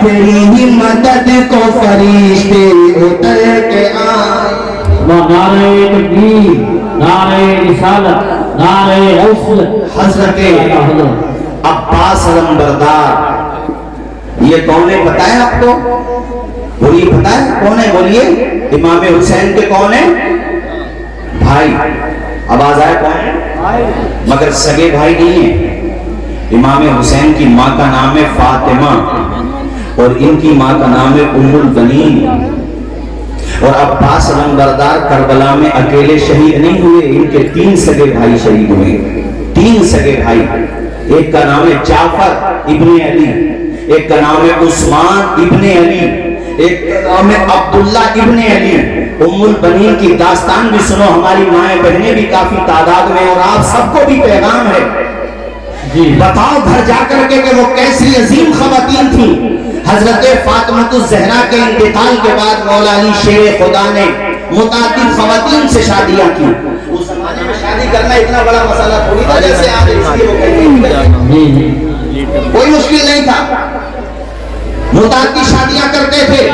تیری ہی مدد کو فرشتے اتر کے آئے. نعرہ تکبیر، نعرہ رسالت، نعرہ غوث. حضرت عباس علمبردار یہ کون ہے پتہ ہے آپ کو؟ بولیے پتہ ہے کون ہے؟ بولیے. امام حسین کے کون ہے؟ بھائی. آواز آئے کون ہے؟ مگر سگے بھائی نہیں ہیں. امام حسین کی ماں کا نام ہے فاطمہ اور ان کی ماں کا نام ہے ام البنین. اور عباس علمبردار کربلا میں اکیلے شہید نہیں ہوئے، ان کے 3 سگے بھائی شہید ہوئے. 3 سگے بھائی. ایک کا نام ہے جعفر ابن علی، ایک کا نام ہے عثمان ابن علی، ایک کا نام ہے عبداللہ ابن علی. ام البنین کی داستان بھی سنو. ہماری مائیں بہنیں بھی کافی تعداد میں، اور آپ سب کو بھی پیغام ہے. بتاؤ گھر جا کر کے کہ وہ کیسی عظیم خواتین تھیں. حضرت فاطمہ الزہرا کے انتقال کے بعد مولا علی شیر خدا نے متعدد خواتین سے شادیاں کی. اس زمانے میں شادی کرنا اتنا بڑا مسئلہ تھوڑی تھا جیسے آج اس کی وہ کہتے ہیں. کوئی مشکل نہیں تھا. متعدد شادیاں کرتے تھے.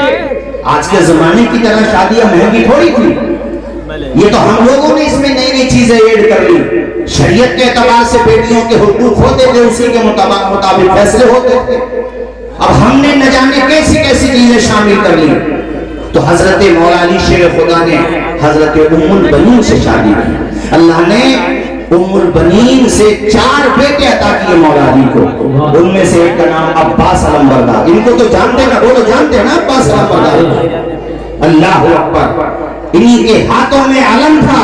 آج کے زمانے کی طرح شادیاں مہنگی تھوڑی تھی. یہ تو ہم لوگوں نے اس میں نئی نئی چیزیں ایڈ کر لی. شریعت کے اعتبار سے بیٹیوں کے حقوق ہوتے تھے، اسی کے مطابق فیصلے ہوتے تھے. اب ہم نے نہ جانے کیسی کیسی چیزیں شامل کر لی. تو حضرت مولا علی شیر خدا نے حضرت ام البنین سے شادی کی. اللہ نے ام البنین سے 4 بیٹے عطا کیے مولا علی کو. ان میں سے ایک کا نام عباس علمبردار. ان کو تو جانتے نا، وہ تو جانتے نا عباس علمبردار. اللہ اکبر. انہی کے ہاتھوں میں علم تھا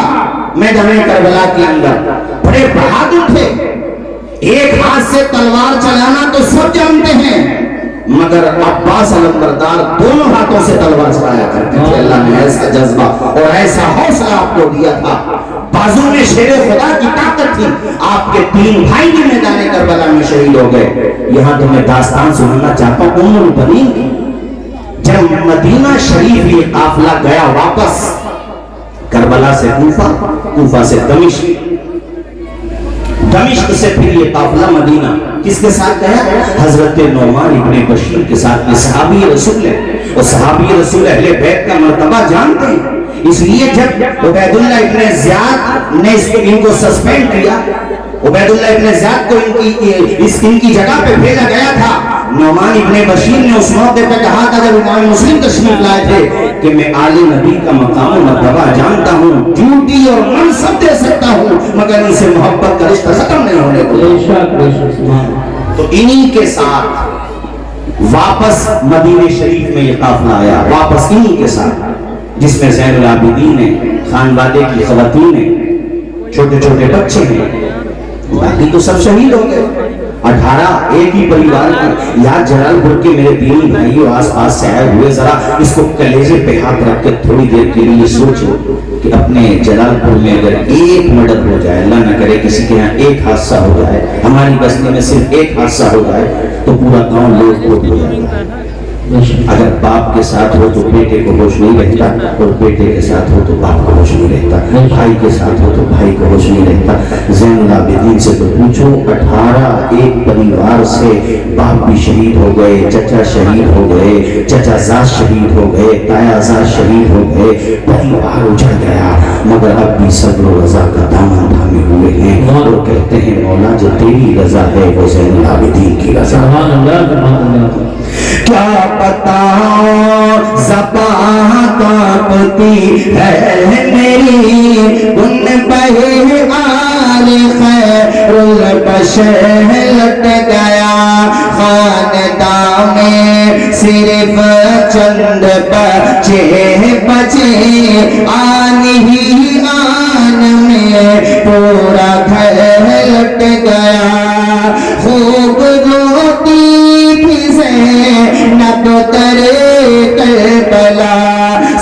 میدان کربلا کے اندر. بڑے بہادر تھے. ایک ہاتھ سے تلوار چلانا تو سب جانتے ہیں، مگر عباس علمبردار دونوں ہاتھوں سے تلوار چلایا کرتے تھے. اللہ نے ایسا جذبہ اور ایسا حوصلہ آپ کو دیا تھا. بازو میں شیر خدا کی طاقت تھی. آپ کے 3 بھائی بھی میدان کربلا میں شہید ہو گئے. یہاں تو میں داستان سنانا چاہتا ہوں ام البنین کی. جب مدینہ شریف یہ قافلہ گیا واپس کربلا سے کوفہ، کوفہ سے دمشق، دمشق سے پھر یہ قافلہ مدینہ کس کے ساتھ گیا؟ حضرت نعمان ابن بشیر کے ساتھ. یہ صحابی رسول ہے اور صحابی رسول اہل بیت کا مرتبہ جانتے ہیں. اس لیے جب عبید اللہ ابن زیاد نے ان کو سسپینڈ کیا، عبید اللہ ابن زیاد کو ان کی جگہ پہ بھیجا گیا تھا. نعمان ابن بشیر نے اس موقع پہ کہا تھا جب امام مسلم تشریف لائے تھے کہ میں آل نبی کا مقام و مرتبہ جانتا ہوں، ڈیوٹی اور منصب دے سکتا ہوں، مگر ان سے محبت کا رشتہ ختم نہیں ہونے کو. تو انہی کے ساتھ واپس مدینہ شریف میں یہ قافلہ آیا. واپس انہی کے ساتھ جس میں زین العابدین ہیں، خانوادے کی خواتین ہیں، چھوٹے چھوٹے بچے ہیں. باقی تو سب شہید ہو گئے. 18 ایک ہی پریوار کی. یاد جلال پور کے میرے دینی بھائیوں آس پاس سے آئے ہوئے، ذرا اس کو کلیجے پہ ہاتھ رکھ کے تھوڑی دیر کے لیے سوچو کہ اپنے جلال پور میں اگر ایک مردر ہو جائے، اللہ نہ کرے کسی کے یہاں ایک حادثہ ہو جائے، ہماری بستی میں صرف ایک حادثہ ہو جائے تو پورا گاؤں لوٹ پوٹ ہو جاتا ہے. اگر باپ کے ساتھ ہو تو بیٹے کو ہوش نہیں رہتا، اور بیٹے کے ساتھ ہو تو باپ کو ہوش نہیں رہتا، بھائی کے ساتھ ہو تو بھائی کو ہوش نہیں رہتا. زین العابدین سے تو پوچھو، 18 ایک پریوار سے باپ بھی شہید ہو گئے، چچا شہید ہو گئے، چچا زاد شہید ہو گئے، تایا زاد شہید ہو گئے، پریوار اجڑ گیا، مگر اب بھی صبر و رضا کا دامن تھامے ہوئے ہیں اور کہتے ہیں مولا جو تیری رضا ہے وہ زین العابدین کی رضا. کیا بتاؤں زباں کانپتی ہے میری ان بہے آل خیر البشر لٹ گیا. خاندان میں صرف چند بچے بچے، آن ہی آن میں پورا گھر لٹ گیا. خوب روتی بھی زینب ترے کربلا،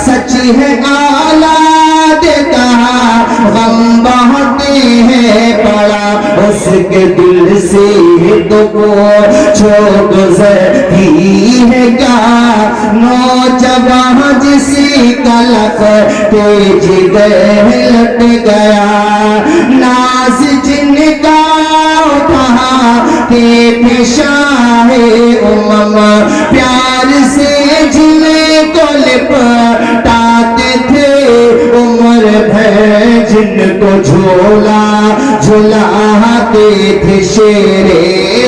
سچ ہے اولاد کا غم بہت ہے بڑا. اس کے دل سے تو چھو گزرتی ہے کیا، نوجوان جسی کلف تیج گئے لٹ گیا. ناز جن کا اٹھا کے پیشہ ہے امم پیار لپٹاتے تھے عمر بھر، جن کو جھولا جھلاتے تھے شیر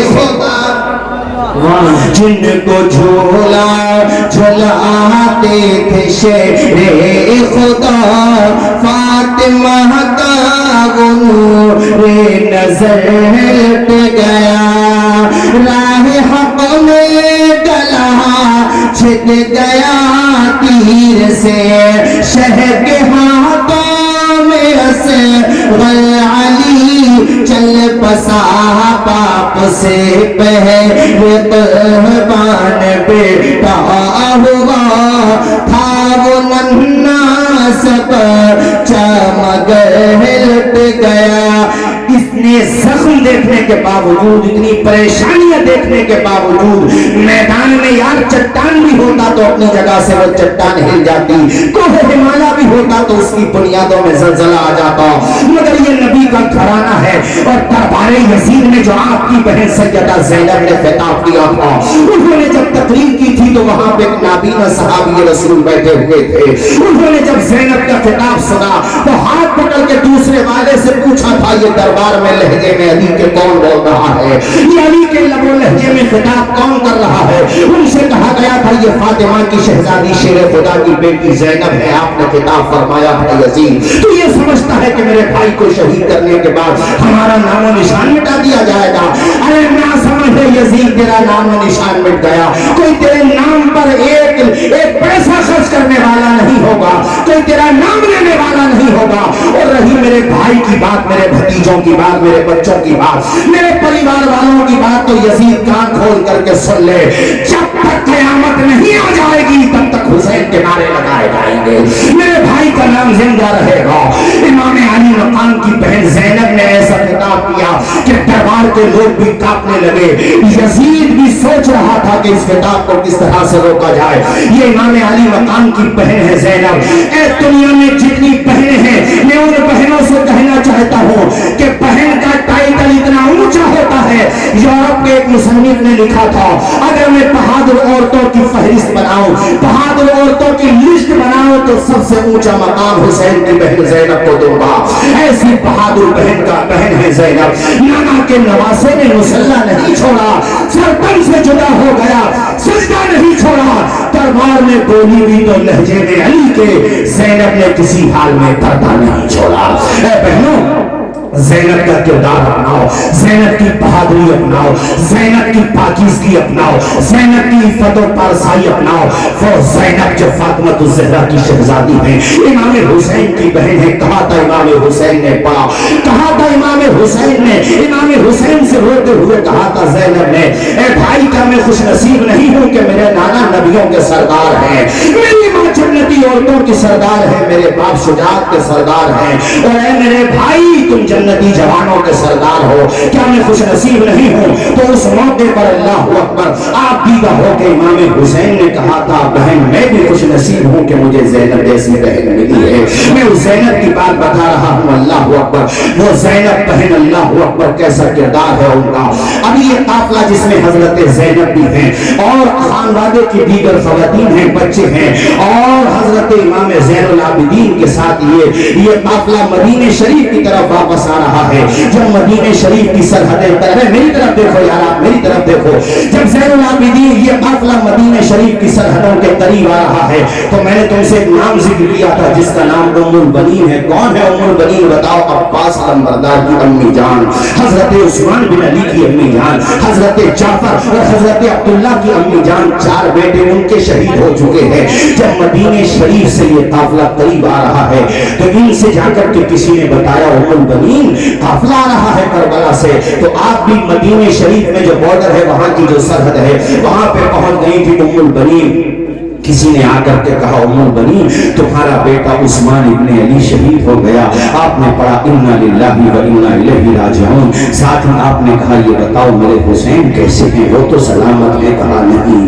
خدا، جن کو جھولا جھلاتے تھے شیر خدا، فاطمہ کا وہ نور نظر ہٹ گیا، راہ حق میں گلا چھٹ گیا تیر سے، شہ کے ہاتھوں میں اصغر علی چل بسا باپ سے پہلے قربان بیٹا ہوا، تھا وہ ننھا سب مگر لٹ گیا۔ اس نے زخم دیکھنے کے باوجود، اتنی پریشانیاں دیکھنے کے باوجود، میدان میں یار چٹان بھی ہوتا تو اپنی جگہ سے وہ چٹان ہل جاتی، کوہ ہمالیہ بھی ہوتا تو اس کی بنیادوں میں زلزلہ آ جاتا، مگر یہ نبی کا گھرانہ ہے۔ اور دربار یزید میں جو آپ کی بہن سیدہ زینب نے خطاب کیا تھا، انہوں نے جب تقریر کی تھی تو وہاں پہ ایک نابینا صحابی رسول بیٹھے ہوئے تھے، انہوں نے جب زینب کا خطاب سنا تو ہاتھ پکڑ کے دوسرے والے سے پوچھا تھا، یہ دربار میں لہجے میں علی کے کون بول رہا ہے، یہ علی کے لب و لہجے میں خطاب کون کر رہا ہے؟ ان سے کہا گیا تھا یہ فاطمہ کی شہزادی شیر خدا کی بیٹی زینب ہے، آپ نے خطاب فرمایا ہے یزید تو یہ سمجھتا ہے کہ میرے بھائی کو شہید کرنے کے بعد ہمارا نام و نشان مٹا دیا جائے گا۔ ارے نہ سمجھ یزید، تیرا نام و نشان مٹ گیا، کوئی تیرے نام پر ایک پیسہ خرچ کرنے والا نہیں ہوگا، کوئی تیرا نام لینے والا نہیں ہوگا۔ اور رہی میرے بھائی کی بات، میرے بھتیجوں کی بات، میرے بچوں کی بات، میرے پریوار والوں کی بات، تو یزید کان کھول کر کے سن لے، جب تک قیامت نہیں آ جائے گی تب تک حسین کے نعرے لگائے جائیں گے، میرے بھائی کا نام زندہ رہے گا۔ امام علی مقام کی بہن زینب نے ایسا خطاب کیا کہ دربار کے لوگ بھی کانپنے لگے، یزید بھی سوچ رہا تھا کہ اس خطاب کو کس طرح سے روکا جائے۔ یہ امام علی مقام کی بہن ہے زینب۔ اے دنیا میں جتنی بہنیں ہیں میں ان بہنوں سے کہنا چاہتا ہوں کہ بہن کا ٹائٹل اتنا اونچا ہوتا ہے، یورپ کے ایک مصنف نے لکھا تھا اگر میں بہادر عورتوں کی فہرست بناؤں، بہادر عورتوں کی لسٹ بناؤں تو سب سے اونچا مقام حسین کی بہن زینب کو دوں گا۔ ایسی بہادر بہن ہے زینب۔ نانا کے نواسے نے مسلح نہیں چھوڑا، سرتن سے جدا ہو گیا، سجدہ نہیں چھوڑا، دربار میں بولی بھی تو لہجے میں علی کے، زینب نے کسی حال میں پردہ نہیں چھوڑا۔ اے بہنوں، زینب کا کردار اپناؤ، زینب کی بہادری اپناؤ، زینب کی پاکیزگی اپناؤ، زینب کی عفت و پارسائی اپناؤ۔ وہ زینب جو فاطمہ الزہرا کی شہزادی ہیں، امام حسین کی بہن ہے۔ کہا تھا امام حسین نے پڑھا، کہا تھا امام حسین سے روتے ہوئے کہا تھا زینب نے، اے بھائی کیا میں خوش نصیب نہیں ہوں کہ میرے نانا نبیوں کے سردار ہیں، میری ماں جنتی عورتوں کی سردار ہے، میرے باپ شجاعت کے سردار ہیں، اور اے میرے بھائی تم جنتی جوانوں کے سردار ہو، کیا میں خوش نصیب نہیں ہوں؟ تو اس موقع پر اللہ اکبر آپ دیدہ ہو کے امام حسین نے کہا تھا بہن میں بھی خوش نصیب ہوں کہ مجھے زینب جیسی بہن ملی ہے۔ میں اس زینب کی بات بتا رہا ہوں، اللہ اکبر، وہ زینب بہن، اللہ اکبر کیسا کردار ہے ان کا۔ اب یہ قافلہ جس میں حضرت زینب بھی ہیں اور خانوادے کی دیگر خواتین ہیں، بچے ہیں، اور حضرت امام زین العابدین کے ساتھ یہ قافلہ مدینہ شریف کی طرف واپس آ رہا ہے۔ جب مدینہ شریف کی سرحدیں طے، میری طرف دیکھو یار، آپ میری طرف دیکھو، جب زین العابدین یہ قافلہ مدینہ شریف کی سرحدوں کے قریب آ رہا ہے تو میں نے تم سے ایک نام ذکر کیا تھا جس کا نام ام البنین ہے۔ کون ہے ام البنین بتاؤ؟ عباس علمبردار کی امی جان، حضرت عثمان بن علی کی امی جان، حضرت جعفر اور حضرت عبداللہ کی امی جان، چار بیٹے ان کے شہید ہو چکے ہیں۔ جب مدینہ شریف سے یہ قافلہ قریب آ رہا ہے تو ان سے جا کر کے کسی نے بتایا ام البنین قافلہ آ رہا ہے کربلا سے، تو آپ بھی مدینہ شریف میں جو بارڈر ہے وہاں کی جو سرحد ہے وہاں پہ پہنچ گئی تھی ام البنین۔ کسی نے آ کر کے کہا ام البنین تمہارا بیٹا عثمان ابن علی شہید ہو گیا۔ آپ نے پڑھا انا للہ و انا الیہ راجعون، ساتھ ہی آپ نے کہا یہ بتاؤ میرے حسین کیسے ہیں؟ وہ تو سلامت ہے۔ کہا نہیں،